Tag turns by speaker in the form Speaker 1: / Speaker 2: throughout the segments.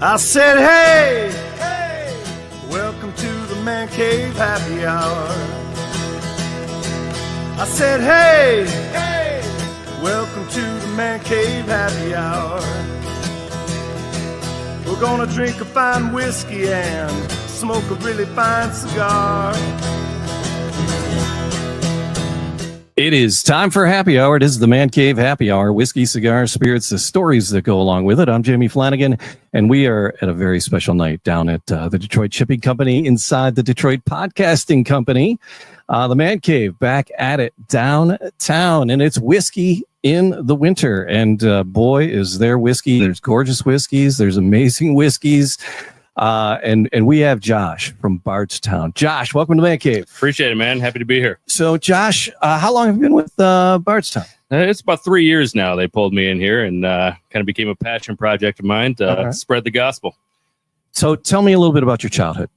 Speaker 1: I said, hey, hey, welcome to the Man Cave Happy Hour. I said, hey, hey, welcome to the Man Cave Happy Hour. We're gonna drink a fine whiskey and smoke a really fine cigar.
Speaker 2: It is time for Happy Hour. It is the Man Cave Happy Hour. Whiskey, cigars, spirits, the stories that go along with it. I'm Jamie Flanagan, and we are at a very special night down at the Detroit Shipping Company inside the Detroit Podcasting Company. The Man Cave back at it downtown, and it's whiskey in the winter. And boy, is there whiskey. There's gorgeous whiskeys. There's amazing whiskeys. And we have Josh from Bardstown. Josh, welcome to Man Cave.
Speaker 3: Appreciate it, man. Happy to be here.
Speaker 2: So, Josh, how long have you been with Bardstown?
Speaker 3: It's about 3 years now. They pulled me in here and kind of became a passion project of mine to spread the gospel.
Speaker 2: So, tell me a little bit about your childhood.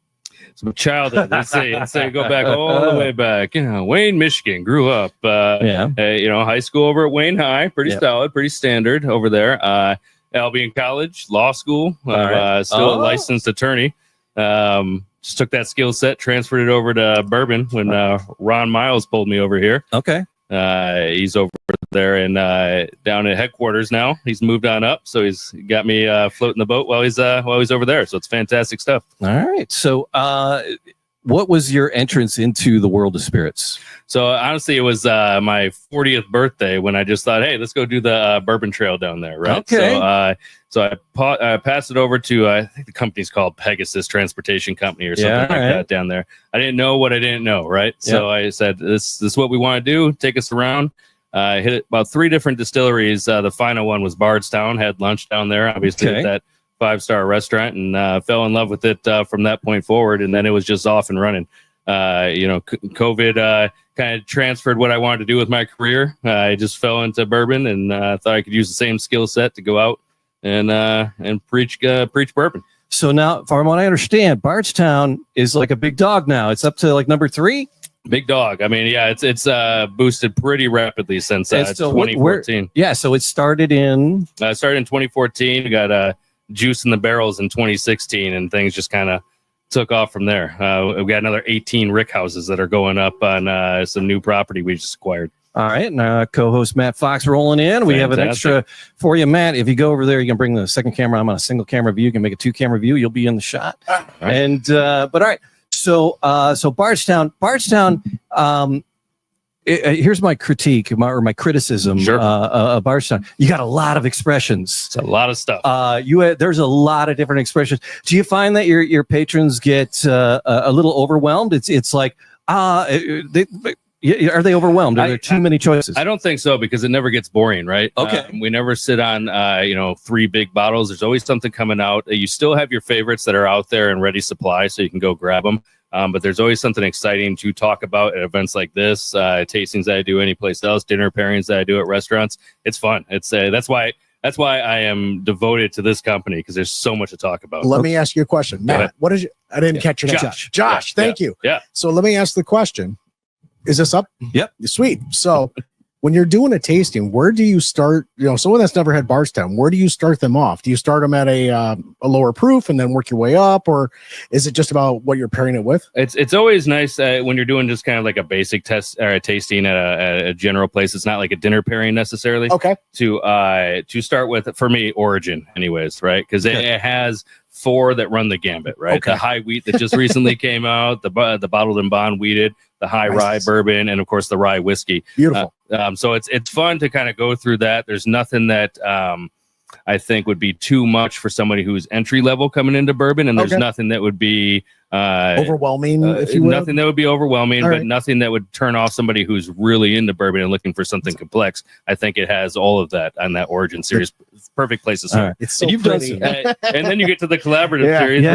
Speaker 3: So, childhood. Let's say go back all the way back. Wayne, Michigan. Grew up. High school over at Wayne High. Pretty solid, pretty standard over there. Albion College, law school, still a licensed attorney. Just took that skill set, transferred it over to bourbon when Ron Miles pulled me over here.
Speaker 2: Okay.
Speaker 3: He's over there and down at headquarters now. He's moved on up, so he's got me floating the boat while he's over there. So it's fantastic stuff.
Speaker 2: All right. So what was your entrance into the world of spirits?
Speaker 3: So honestly, it was my 40th birthday when I just thought, hey, let's go do the Bourbon Trail down there, right?
Speaker 2: Okay.
Speaker 3: So I passed it over to, I think the company's called Pegasus Transportation Company or something that down there. I didn't know what I didn't know, right? Yeah. So I said, this is what we want to do. Take us around. I hit about 3 different distilleries. The final one was Bardstown. Had lunch down there, obviously, at that 5-star restaurant, and fell in love with it from that point forward. And then it was just off and running. COVID kind of transferred what I wanted to do with my career. I just fell into bourbon and thought I could use the same skill set to go out and preach bourbon. So now, from what I understand, Bardstown is like a big dog now. It's up to like number 3. Big dog. I mean, yeah, it's boosted pretty rapidly since 2014.
Speaker 2: So it started in
Speaker 3: 2014. We got juice in the barrels in 2016, and things just kind of took off from there. We've got another 18 rick houses that are going up on some new property we just acquired.
Speaker 2: All right. And co-host Matt Fox rolling in. We have an extra for you, Matt. If you go over there, you can bring the second camera. I'm on a single camera view. You can make a 2-camera view. You'll be in the shot. All right. And but all right. So Bardstown. Here's my critique or my criticism of Bardstown. You got a lot of expressions.
Speaker 3: It's a lot of stuff.
Speaker 2: There's a lot of different expressions. Do you find that your patrons get a little overwhelmed? It's like are they overwhelmed? Are there too many choices?
Speaker 3: I don't think so, because it never gets boring, right?
Speaker 2: Okay.
Speaker 3: We never sit on 3 big bottles. There's always something coming out. You still have your favorites that are out there in ready supply, so you can go grab them. But there's always something exciting to talk about at events like this, tastings that I do anyplace else, dinner pairings that I do at restaurants. It's fun. It's that's why I am devoted to this company, because there's so much to talk about.
Speaker 4: Let me ask you a question, Matt. What is I didn't catch your name. Josh. Thank you.
Speaker 3: Yeah.
Speaker 4: So let me ask the question. Is this up?
Speaker 2: Yep.
Speaker 4: Sweet. So when you're doing a tasting, where do you start? Someone that's never had Bardstown, where do you start them off? Do you start them at a lower proof and then work your way up, or is it just about what you're pairing it with?
Speaker 3: It's always nice when you're doing just kind of like a basic test or a tasting at a general place. It's not like a dinner pairing necessarily.
Speaker 4: Okay.
Speaker 3: To start with, for me, Origin, anyways, right? Because it has 4 that run the gambit, right?
Speaker 4: Okay.
Speaker 3: The high wheat that just recently came out, the bottled and bond wheated, the high rye bourbon, and of course the rye whiskey.
Speaker 4: Beautiful.
Speaker 3: So it's fun to kind of go through that. There's nothing that I think would be too much for somebody who's entry level coming into bourbon, and there's nothing that would be
Speaker 4: overwhelming, if you will.
Speaker 3: Nothing that would be overwhelming,
Speaker 4: All
Speaker 3: but
Speaker 4: right.
Speaker 3: Nothing that would turn off somebody who's really into bourbon and looking for something complex. I think it has all of that on that Origin series. Perfect place to start.
Speaker 4: Right. It's so
Speaker 2: you've
Speaker 4: pretty.
Speaker 2: done
Speaker 3: And then you get to the collaborative series.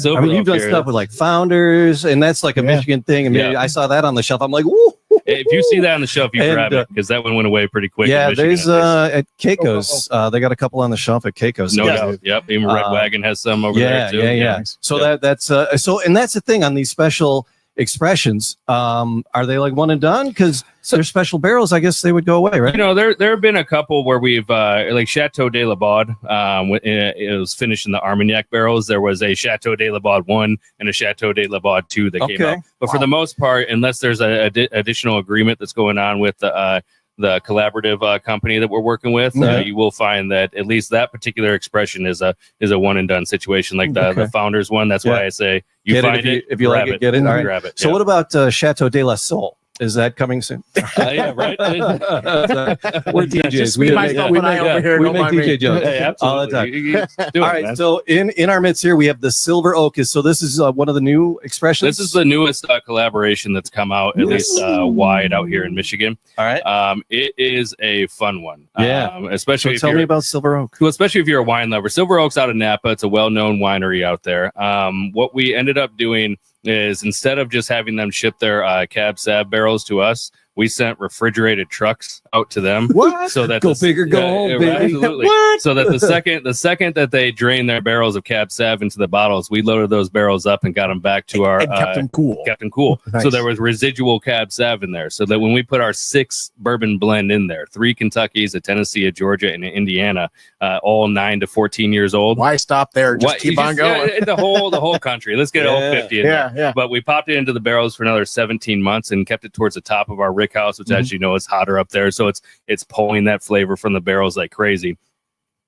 Speaker 2: I mean, you've done stuff with like Founders, and that's like a Michigan thing. I mean, I saw that on the shelf. I'm like, woo.
Speaker 3: If you see that on the shelf, you grab it, because that one went away pretty quick.
Speaker 2: Yeah, there's at Keiko's. They got a couple on the shelf at Keiko's.
Speaker 3: No doubt. Yep. Even Red Wagon has some over there too.
Speaker 2: Yeah. So that's and that's the thing on these special expressions. Are they like one and done? Because they're special barrels. I guess they would go away, right?
Speaker 3: You know, there have been a couple where we've like Chateau de la Baude. It was finished in the Armagnac barrels. There was a Chateau de la Baude 1 and a Chateau de la Baude 2 that came out. But for the most part, unless there's an additional agreement that's going on with the collaborative company that we're working with, you will find that at least that particular expression is a one and done situation, like the Founders one. That's why I say you find it if you like it, get it,
Speaker 2: grab it. So what about Chateau de la Soul? Is that coming soon?
Speaker 3: Yeah, right.
Speaker 2: We're DJs. We make DJ jokes all the time. All right. So in our midst here, we have the Silver Oak. So this is one of the new expressions.
Speaker 3: This is the newest collaboration that's come out, at least wide out here in Michigan. All right. It is a fun one.
Speaker 2: Yeah.
Speaker 3: Especially
Speaker 2: tell me about Silver Oak.
Speaker 3: Well, especially if you're a wine lover. Silver Oak's out of Napa. It's a well-known winery out there. What we ended up doing is instead of just having them ship their Cab Sav barrels to us, we sent refrigerated trucks out to them.
Speaker 2: What?
Speaker 3: So that
Speaker 2: go big or go home, baby.
Speaker 3: Absolutely. What? So that the second that they drain their barrels of Cab Sav into the bottles, we loaded those barrels up and got them back to our
Speaker 4: kept them cool.
Speaker 3: Nice. So there was residual Cab Sav in there. So that when we put our 6 bourbon blend in there, 3 Kentuckys, a Tennessee, a Georgia, and an Indiana, all 9 to 14 years old.
Speaker 4: Why stop there? Just keep on going.
Speaker 3: The whole country. Let's get all 50 in there. Yeah. But we popped it into the barrels for another 17 months and kept it towards the top of our rick house, which as you know is hotter up there. So it's pulling that flavor from the barrels like crazy.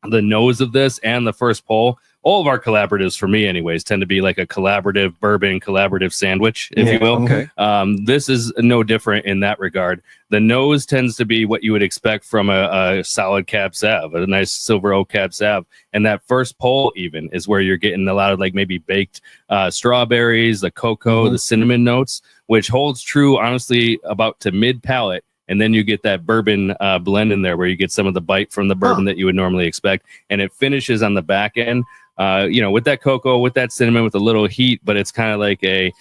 Speaker 3: The nose of this and the first pull, all of our collaboratives for me anyways tend to be like a collaborative bourbon collaborative sandwich, if you will.
Speaker 2: Okay.
Speaker 3: This is no different in that regard. The nose tends to be what you would expect from a solid Cab Sav, a nice Silver Oak Cab Sav. And that first pull even is where you're getting a lot of like maybe baked strawberries, the cocoa, the cinnamon notes, which holds true honestly about to mid palate. And then you get that bourbon blend in there where you get some of the bite from the bourbon that you would normally expect. And it finishes on the back end, with that cocoa, with that cinnamon, with a little heat, but it's kind of like a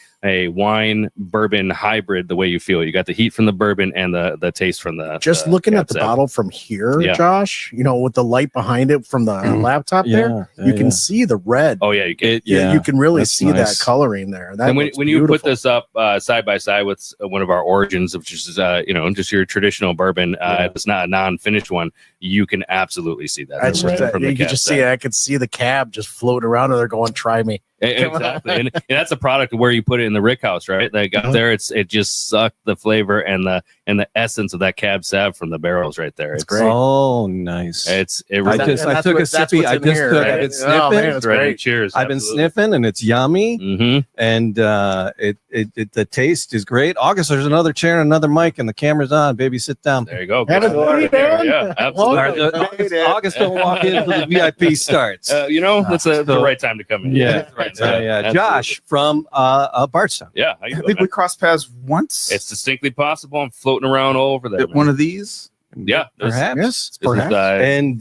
Speaker 3: wine bourbon hybrid the way you feel. You got the heat from the bourbon and the taste from the
Speaker 4: looking at the bottle from here, Josh, with the light behind it from the laptop there, you can see the red.
Speaker 3: Oh yeah, you can.
Speaker 4: You can really see that coloring there. That
Speaker 3: and when you put this up side by side with one of our Origins, which is just your traditional bourbon, it's not a non-finished one, you can absolutely see that.
Speaker 4: You can just see it. I could see the cab just floating around and they're going, try me.
Speaker 3: Exactly. And that's a product where you put it in the rick house, right? Like up there, it just sucked the flavor and the essence of that Cab Sav from the barrels right there. It's
Speaker 2: great. Oh, nice.
Speaker 3: I
Speaker 2: took a sippy. I've been sniffing.
Speaker 3: Oh, man, great. Cheers.
Speaker 2: I've been sniffing and it's yummy. And the taste is great. August, there's another chair and another mic and the camera's on. Baby, sit down.
Speaker 3: There you go.
Speaker 2: Yeah, absolutely. August don't walk in until the VIP starts.
Speaker 3: That's the right time to come in.
Speaker 2: Yeah. Josh from Bardstown.
Speaker 3: Yeah,
Speaker 5: I think we crossed paths once.
Speaker 3: It's distinctly possible. I'm floating around all over there.
Speaker 5: One of these?
Speaker 3: Yeah,
Speaker 2: perhaps. And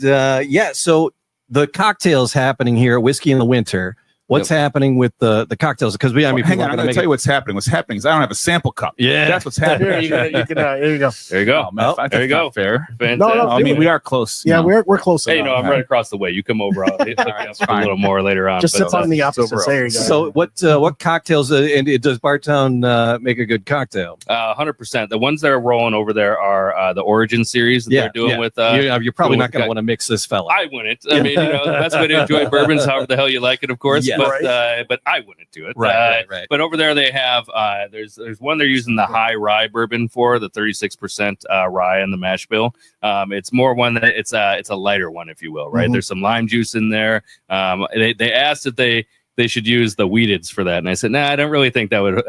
Speaker 2: so the cocktails happening here at Whiskey in the Winter. What's happening with the cocktails? Because hang on,
Speaker 5: I'm going to tell you what's happening. What's happening is I don't have a sample cup.
Speaker 2: Yeah,
Speaker 5: that's what's happening.
Speaker 4: There you go.
Speaker 3: There you go.
Speaker 5: There you go. Fair.
Speaker 3: No,
Speaker 5: I mean we are close.
Speaker 4: Yeah, we're close.
Speaker 3: Hey, I'm right across the way. You come over. I'll hit up a little more later on.
Speaker 4: Just sits on the opposite. There you go.
Speaker 2: So what cocktails? And does Bardstown make a good cocktail?
Speaker 3: 100%. The ones that are rolling over there are the Origin series that they're doing with.
Speaker 2: You're probably not going to want to mix this fella.
Speaker 3: I wouldn't. I mean, the best way to enjoy bourbons, however the hell you like it, of course. Yeah. But I wouldn't do it.
Speaker 2: Right.
Speaker 3: But over there they have there's one they're using the high rye bourbon for, the 36% rye in the mash bill. It's more one that it's a lighter one, if you will, right? There's some lime juice in there. They asked if they should use the wheateds for that, and I said, I don't really think that would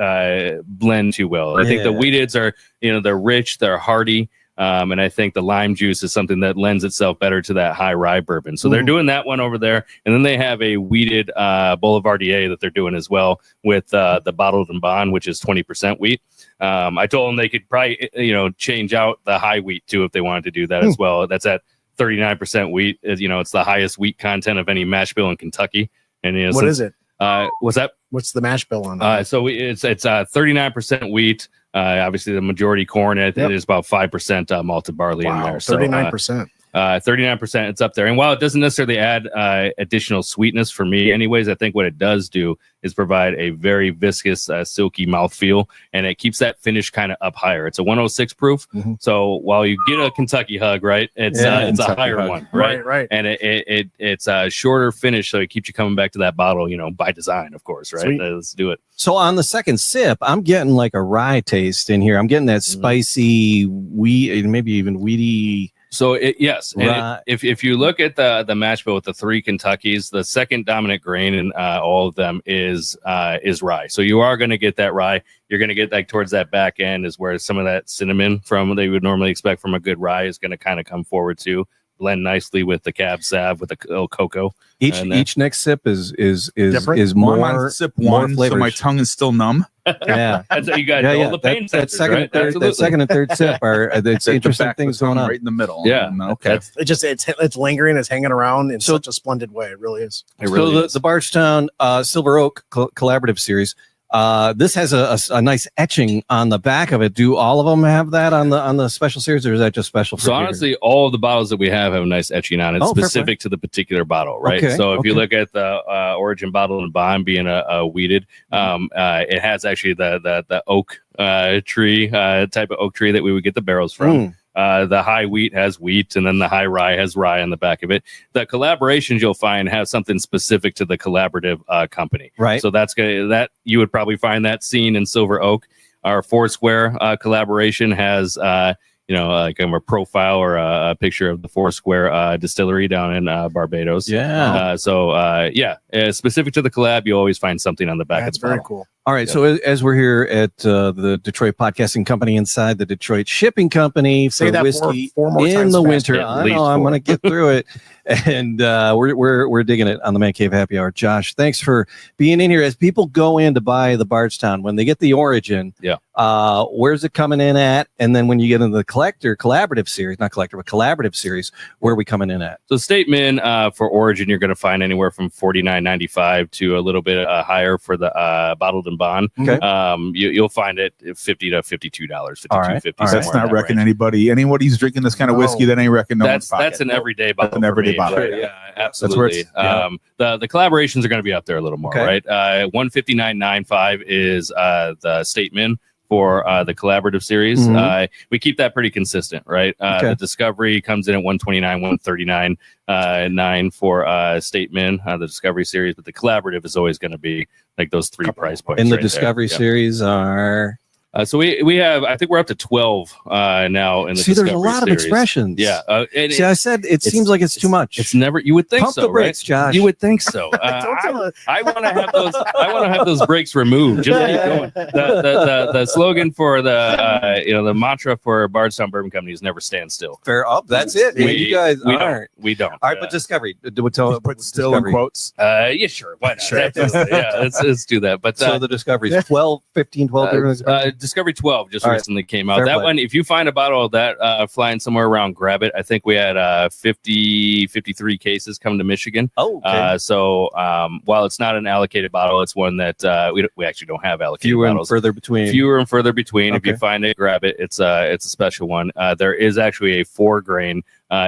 Speaker 3: blend too well. I think the wheateds are, they're rich, they're hearty. And I think the lime juice is something that lends itself better to that high rye bourbon. So they're doing that one over there. And then they have a wheated Boulevardier that they're doing as well with the Bottled and Bond, which is 20% wheat. I told them they could probably, change out the high wheat too if they wanted to do that as well. That's at 39% wheat. It's the highest wheat content of any mash bill in Kentucky. And
Speaker 4: what is it?
Speaker 3: What's that?
Speaker 4: What's the mash bill on that?
Speaker 3: So it's 39% wheat. Obviously, the majority corn. It is about 5% malted barley in there. So,
Speaker 4: 39%.
Speaker 3: 39%, it's up there. And while it doesn't necessarily add additional sweetness for me anyways, I think what it does do is provide a very viscous, silky mouthfeel, and it keeps that finish kind of up higher. It's a 106 proof. So while you get a Kentucky hug, right, it's a higher one, right?
Speaker 4: Right.
Speaker 3: And it's a shorter finish, so it keeps you coming back to that bottle, by design, of course, right? Let's do it.
Speaker 2: So on the second sip, I'm getting like a rye taste in here. I'm getting that spicy wheat, maybe even weedy.
Speaker 3: So yes, and if you look at the mash bill with the 3 Kentuckys, the second dominant grain in all of them is rye. So you are going to get that rye. You're going to get like towards that back end is where some of that cinnamon from that you would normally expect from a good rye is going to kind of come forward too. Blend nicely with the cab sav with the little cocoa.
Speaker 2: Each next sip is
Speaker 4: different.
Speaker 2: Is
Speaker 5: I'm
Speaker 2: more
Speaker 5: on sip 1, so my tongue is still numb.
Speaker 2: Yeah,
Speaker 3: that's you got all the pain
Speaker 2: that
Speaker 3: sensors,
Speaker 2: second,
Speaker 3: right?
Speaker 2: that second and third sip are it's interesting things going on
Speaker 5: right in the middle.
Speaker 3: Yeah.
Speaker 5: Okay.
Speaker 4: It's lingering. It's hanging around in such a splendid way. It really is.
Speaker 3: It really
Speaker 2: so
Speaker 3: is.
Speaker 2: the Bardstown Silver Oak Collaborative Series. This has a nice etching on the back of it. Do all of them have that on the special series, or is that just special?
Speaker 3: So honestly, all of the bottles that we have a nice etching on it, specific to the particular bottle, right?
Speaker 2: Okay,
Speaker 3: so if you look at the Origin bottle and bond being a wheated, it has actually the oak tree type of oak tree that we would get the barrels from. The high wheat has wheat, and then the high rye has rye on the back of it. The collaborations you'll find have something specific to the collaborative company,
Speaker 2: right?
Speaker 3: So that you would probably find that seen in Silver Oak. Our Foursquare collaboration has like a profile or a picture of the Foursquare distillery down in Barbados.
Speaker 2: Yeah.
Speaker 3: Specific to the collab, you always find something on the back.
Speaker 4: That's
Speaker 3: of the
Speaker 4: very
Speaker 3: bottle.
Speaker 4: cool.
Speaker 2: All right. So as we're here at the Detroit Podcasting Company inside the Detroit Shipping Company for
Speaker 4: Say that
Speaker 2: whiskey
Speaker 4: four more
Speaker 2: in
Speaker 4: times
Speaker 2: the
Speaker 4: fast.
Speaker 2: winter.
Speaker 3: Yeah, at
Speaker 2: I
Speaker 3: least
Speaker 2: know I'm
Speaker 3: 4.
Speaker 2: going to get through it, and we're digging it on the Man Cave Happy Hour. Josh, thanks for being in here. As people go in to buy the Bardstown, when they get the Origin, where's it coming in at? And then when you get into the collaborative series, where are we coming in at?
Speaker 3: So Stateman for Origin, you're going to find anywhere from $49.95 to a little bit higher for the bottled and bond.
Speaker 2: Okay.
Speaker 3: You'll find it $50 to $52, $52.50.
Speaker 5: That's not wrecking anybody. Anybody's drinking this kind of whiskey that ain't wrecking no one's pocket.
Speaker 3: That's an everyday bottle.
Speaker 5: That's an everyday bottle.
Speaker 3: Right? Yeah, absolutely. The collaborations are going to be up there a little more, right? $159.95 is the Stateman for the collaborative series. We keep that pretty consistent, right? The Discovery comes in at $129, $139.9 for Stateman, the Discovery series, but the collaborative is always going to be like those 3 price points.
Speaker 2: And the
Speaker 3: right
Speaker 2: Discovery series are.
Speaker 3: So we have, I think we're up to 12 now in the Discovery
Speaker 2: there's a lot
Speaker 3: series.
Speaker 2: of expressions.
Speaker 3: Yeah.
Speaker 2: I said it seems like it's too much.
Speaker 3: It's never. You would think
Speaker 2: Pump
Speaker 3: so,
Speaker 2: the brakes,
Speaker 3: right?
Speaker 2: Josh.
Speaker 3: You would think so. I want to have those. I want to have those brakes removed. Just keep going. The slogan for the mantra for Bardstown Bourbon Company is never stand still.
Speaker 2: Fair up. That's it.
Speaker 3: We
Speaker 2: aren't.
Speaker 3: We don't.
Speaker 2: All right, but Discovery. Tell
Speaker 5: Put still in quotes.
Speaker 3: Yeah, sure. Why not?
Speaker 5: Sure.
Speaker 3: Let's do that. But
Speaker 2: so the Discovery is 12, 15, 12.
Speaker 3: Discovery 12 just recently came out.
Speaker 2: Fair
Speaker 3: That
Speaker 2: play.
Speaker 3: one, if you find a bottle of that flying somewhere around, grab it. I think we had 53 cases come to Michigan.
Speaker 2: Oh, okay.
Speaker 3: So while it's not an allocated bottle, it's one that we actually don't have allocated
Speaker 2: Fewer
Speaker 3: bottles.
Speaker 2: and further between.
Speaker 3: Fewer and further between. If
Speaker 2: Okay.
Speaker 3: you find it, grab it. It's a special one. There is actually a 4 grain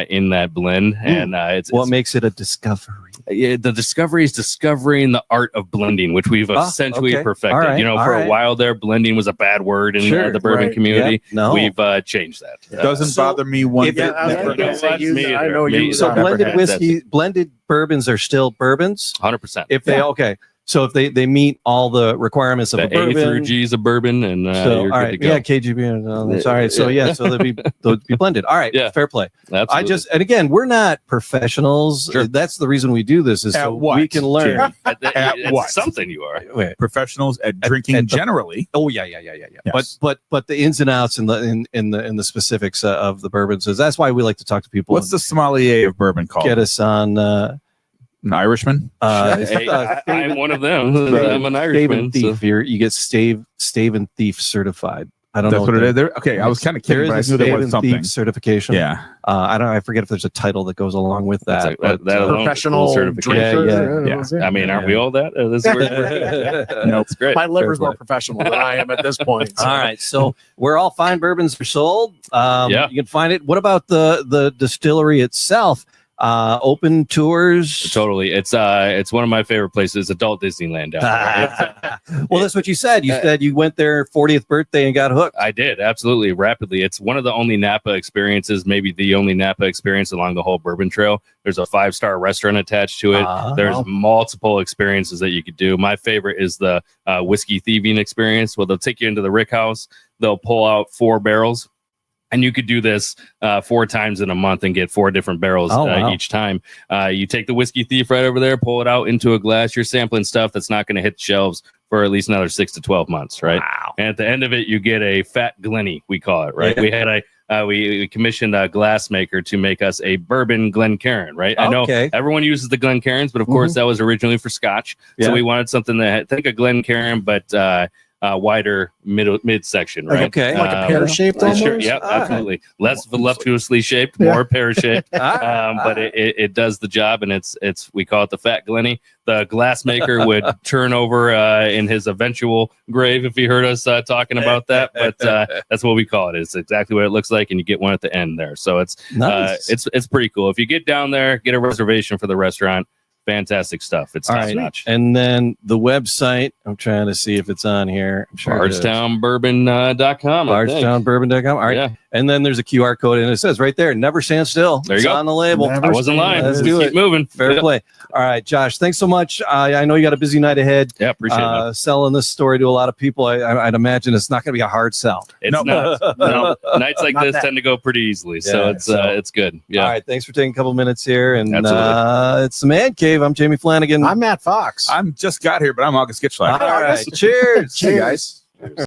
Speaker 3: in that blend, and
Speaker 2: what makes it a discovery?
Speaker 3: The Discovery is discovering the art of blending, which we've essentially
Speaker 2: okay.
Speaker 3: perfected.
Speaker 2: All right,
Speaker 3: For a while there, blending was a bad word in
Speaker 2: Sure,
Speaker 3: the bourbon
Speaker 4: right.
Speaker 3: community.
Speaker 2: Yeah, no.
Speaker 3: We've changed that.
Speaker 5: Doesn't bother me one
Speaker 2: if
Speaker 5: bit.
Speaker 2: it-
Speaker 4: I
Speaker 3: Never
Speaker 4: know
Speaker 3: does.
Speaker 4: you-
Speaker 3: Me
Speaker 4: I
Speaker 3: either.
Speaker 4: know
Speaker 3: Me
Speaker 4: you-
Speaker 3: either.
Speaker 2: So
Speaker 3: Never
Speaker 2: blended
Speaker 3: had
Speaker 2: whiskey, blended bourbons are still bourbons.
Speaker 3: 100%.
Speaker 2: If they so if they meet all the requirements of
Speaker 3: The
Speaker 2: a bourbon.
Speaker 3: A through G is a bourbon, and
Speaker 2: So,
Speaker 3: you're
Speaker 2: all
Speaker 3: good
Speaker 2: right,
Speaker 3: to go.
Speaker 2: yeah, KGB. Sorry, so they'll be blended. All right,
Speaker 3: Yeah.
Speaker 2: fair play.
Speaker 3: Absolutely.
Speaker 2: And again, we're not professionals.
Speaker 3: Sure.
Speaker 2: That's the reason we do this is
Speaker 5: At
Speaker 2: so
Speaker 5: what,
Speaker 2: we can learn.
Speaker 3: It's
Speaker 5: what?
Speaker 3: something you are.
Speaker 2: Wait.
Speaker 5: Professionals at drinking
Speaker 2: at the-
Speaker 5: generally.
Speaker 2: Oh yeah.
Speaker 5: Yes.
Speaker 2: But the ins and outs and the specifics of the bourbons is that's why we like to talk to people.
Speaker 5: What's the sommelier of bourbon called?
Speaker 2: get us on?
Speaker 5: An Irishman?
Speaker 3: Hey, I'm one of them. I'm an Irishman.
Speaker 2: Stave and Thief. You get Stave and Thief certified. I don't
Speaker 5: That's
Speaker 2: know
Speaker 5: what it is. Okay, I was kind of kidding, but I knew there was something.
Speaker 2: Certification.
Speaker 5: Yeah.
Speaker 2: I forget if there's a title that goes along with that.
Speaker 3: That alone is
Speaker 4: Professional
Speaker 3: full certification.
Speaker 4: drinker.
Speaker 3: I mean, aren't we all that?
Speaker 5: Nope.
Speaker 3: It's great.
Speaker 4: My liver's more professional than I am at this point.
Speaker 2: All right, so where all fine bourbons are sold,
Speaker 3: Yeah.
Speaker 2: you can find it. What about the distillery itself? Open tours.
Speaker 3: Totally. It's one of my favorite places, adult Disneyland down there.
Speaker 2: Well, that's what you said. You said you went there 40th birthday and got hooked.
Speaker 3: I did, absolutely, rapidly. It's one of the only Napa experiences, maybe the only Napa experience along the whole Bourbon Trail. There's a 5-star restaurant attached to it. There's multiple experiences that you could do. My favorite is the whiskey thieving experience. Well, they'll take you into the rick house. They'll pull out 4 barrels. And you could do this 4 times in a month and get 4 different barrels each time. You take the whiskey thief right over there, pull it out into a glass. You're sampling stuff that's not going to hit the shelves for at least another 6 to 12 months, right?
Speaker 2: Wow.
Speaker 3: And at the end of it, you get a fat Glenny, we call it, right? Yeah. We commissioned a glass maker to make us a bourbon Glencairn, right? I know everyone uses the Glencairns, but of course that was originally for Scotch. Yeah. So we wanted something that think a Glencairn, but wider midsection, right?
Speaker 4: Okay, like a pear shaped almost.
Speaker 3: Sure, yep, absolutely. Less voluptuously shaped, more pear shaped, but it does the job, and it's we call it the fat Glenny. The glass maker would turn over in his eventual grave if he heard us talking about that, but that's what we call it. It's exactly what it looks like, and you get one at the end there. So it's nice. It's pretty cool. If you get down there, get a reservation for the restaurant. Fantastic stuff. It's top notch.
Speaker 2: And then the website, I'm trying to see if it's on here. I'm sure
Speaker 3: BardstownBourbon.com.
Speaker 2: BardstownBourbon.com. All right. Yeah. And then there's a QR code, and it says right there, never stand still.
Speaker 3: There you go.
Speaker 2: On the label.
Speaker 3: I wasn't lying.
Speaker 2: Let's do
Speaker 3: keep moving.
Speaker 2: Fair play. All right, Josh, thanks so much. I know you got a busy night ahead.
Speaker 3: Yeah, appreciate it.
Speaker 2: Selling this story to a lot of people. I'd imagine it's not going to be a hard sell.
Speaker 3: It's not. No. Nights like this tend to go pretty easily, so it's good. Yeah.
Speaker 2: All right, thanks for taking a couple minutes here. And
Speaker 3: Absolutely.
Speaker 2: It's the Man Cave. I'm Jamie Flanagan.
Speaker 4: I'm Matt Fox.
Speaker 5: I'm just got here, but I'm August Gitschlack.
Speaker 2: All right, cheers.
Speaker 4: Hey, guys.